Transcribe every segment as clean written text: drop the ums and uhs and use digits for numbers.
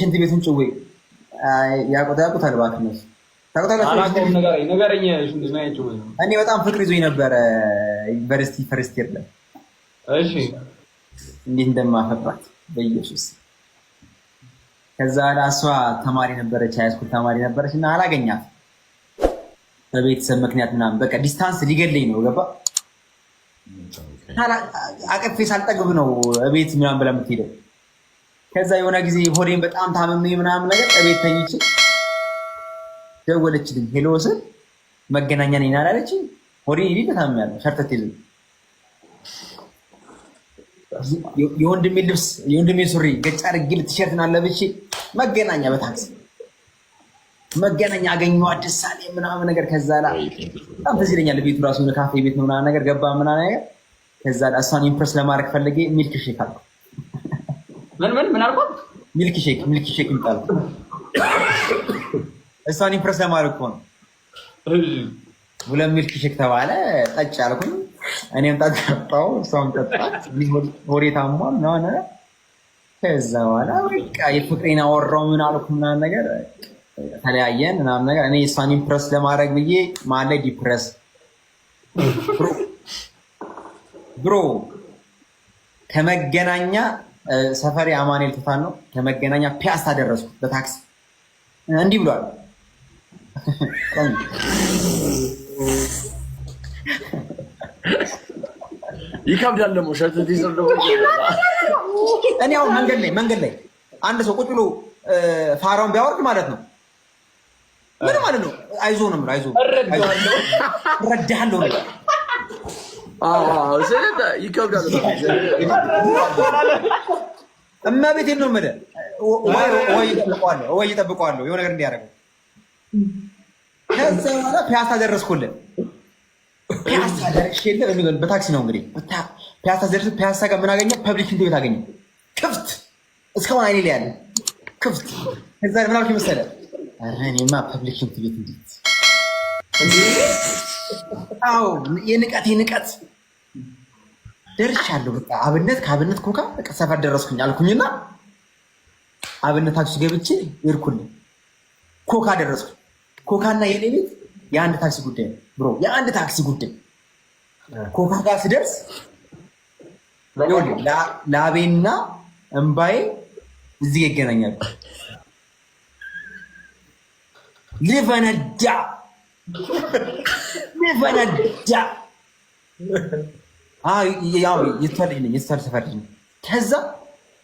ሽንት ቤቱን ጭዌ ያውቁታል እባክህ ነው እኔ በጣም ፍቅር ይዞኝ ነበረ ዩኒቨርሲቲ ፈርስት ይር ላይ እሺ እንዴት እንደማፈቅራት በኢየሱስ ከዛ እሷ ተማሪ ነበረች ሃይስኩል ተማሪ ነበረች እና አላገኛት በቤተሰብ ምክንያት ምናምን በቃ ዲስታንስ ሊገለኝ ነው ገባ አቅፌ ሳልጠግብ ነው እቤት ምናምን ብላ የምትሄደው ከዛ የሆነ ጊዜ ሆዴን በጣም ታመሜ ምናምን ነገር እቤት ተኝቼ ደወለችልኝ ሄሎ ስል መገናኛ ነኝ አላለች ሆዴ ይልቅ ታምኛለሁ ሸርተት ይዘኝ የወንድሜ ልብስ የወንድሜ ሱሪ ገጭ አድርጌ ቲሸርትን አለብቼ መገናኛ በታክሲ መገናኛ አገኘሁ አዲስ አለ ምናምን ነገር ከዛ ላ በጣም ትዝ ይለኛል ቤቱ ራሱ ካፌ ቤት ነው ምናምን ነገር ገባ ምናምን ነገር ከዛ እሷን ኢምፕረስ ለማድረግ ፈልጌ ሚልክ ሼክ አልኩ ምን አልኳት ሚልክ ሼክ ይምጣል እሷን ኢምፕረስ ለማድረግ እኮ ነው ሁለት ሚልክ ሼክ ተባለ ጠጭ አልኩኝ እኔም ጠጣሁ እሷም ጠጣች ሆዴ ታሟል ምናምን ነገር ከዛ በኋላ በቃ የፍቅሬን አወራሁ ምን አልኩ ምናምን ነገር ተለያየን ምናምን ነገር እኔ እሷን ኢምፕረስ ለማድረግ ብዬ ማለት ዲፕረስ ብሮ ከመገናኛ ሰፈሬ አማኑኤል ቱፋን ነው ከመገናኛ ፒያሳ ደረስኩ በታክሲ እንዲህ ብሏል ይከብዳል ደግሞ ሸርት ዲዘር ደግሞ እኔ አሁን መንገድ ላይ አንድ ሰው ቁጭ ብሎ ፋራውን ቢያወርድ ማለት ነው ምን ማለት ነው አይዞህ ነው አይዞህ እረዳለሁ ነው ስለዚህ ይከብዳል እመቤቴን ነው የምልህ ወይ እጠብቀዋለሁ የሆነ ነገር እንዲያደርገው ከዛ በኋላ ፒያሳ ደረስኩልን ፒያሳ ደርሼልህ በታክሲ ነው እንግዲህ ፒያሳ ደርሼ ፒያሳ ጋር ምን አገኘሁ ፐብሊክ ሽንት ቤት አገኘሁ ክፍት እስካሁን አይኔ ላይ ያለ ክፍት ከዛ ምን አልኩኝ መሰለህ ኧረ እኔማ ፐብሊክ ሽንት ቤት እንዴት አዎ የንቀት ደርሻለሁ በቃ ከአብነት ኮካ በቃ ሰፈር ደረስኩኝ አልኩኝና አብነት ታክሲ ገብቼ ይርኩልኝ ኮካ ደረስኩኝ ኮካና የኔ ቤት የአንድ ታክሲ ጉዳይ ነው ብሮ የአንድ ታክሲ ጉዳይ ኮካ ጋር ስደርስ ላቤና እምባዬ እዚህ ይገናኛሉ ልፈነዳ የስተር ሰፈር ከዛ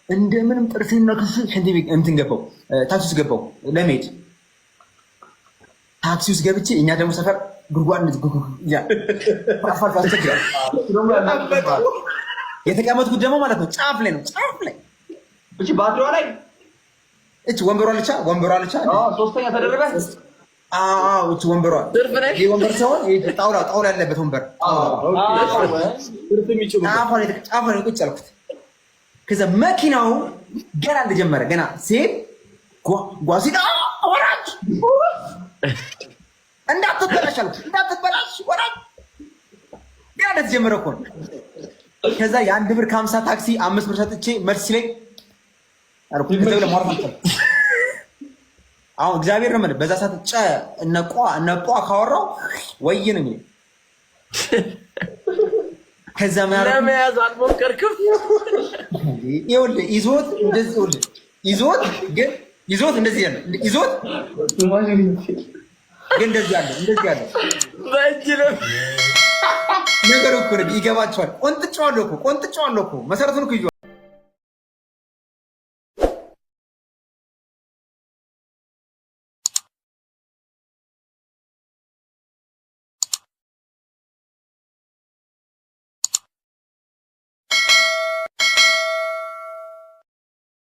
እንደምንም ጥርሴና ክስ ሽንት ቤት እንትን ገባው ታክሲ ውስጥ ገባው ለመሄድ ታክሲ ውስጥ ገብቼ እኛ ደግሞ ሰፈር ጉርጓድ የተቀመጥኩት ደግሞ ማለት ነው ጫፍ ላይ ነው እቺ ባትሪዋ ላይ እቺ ወንበሯ ልቻ ሶስተኛ ተደረበ እቺ ወንበሯ ይሄ ወንበር ሳይሆን ጣውላ ያለበት ወንበር ጫፍ ላይ ቁጭ አልኩት ከዛ መኪናው ገና እንደጀመረ ገና ሲሄድ ጓሲዳ ወራጅ እንዳትበላሽ አልኩት እንዳትበላሽ ወራጅ ገና እንደተጀመረ እኮ ነው ከዛ የአንድ ብር ከ50 ታክሲ 5 ብር ሰጥቼ መልስ ሲለኝ አልኩት ከዛ ብለ ማውራት አልቻልኩም አሁን እግዚአብሔር ነው ማለት በዛ ሰዓት እነቋ ካወራው ወይ ነው የሚለው ከዛ ማለት ለመያዝ አልሞከርክም ይኸውልህ ይዞት እንደዚህ ያለ ግን እንደዚህ ያለ በእጅ ነው ነገሩ እኮ ይገባቸዋል ቆንጥጫዋለሁ እኮ መሰረቱን እኮ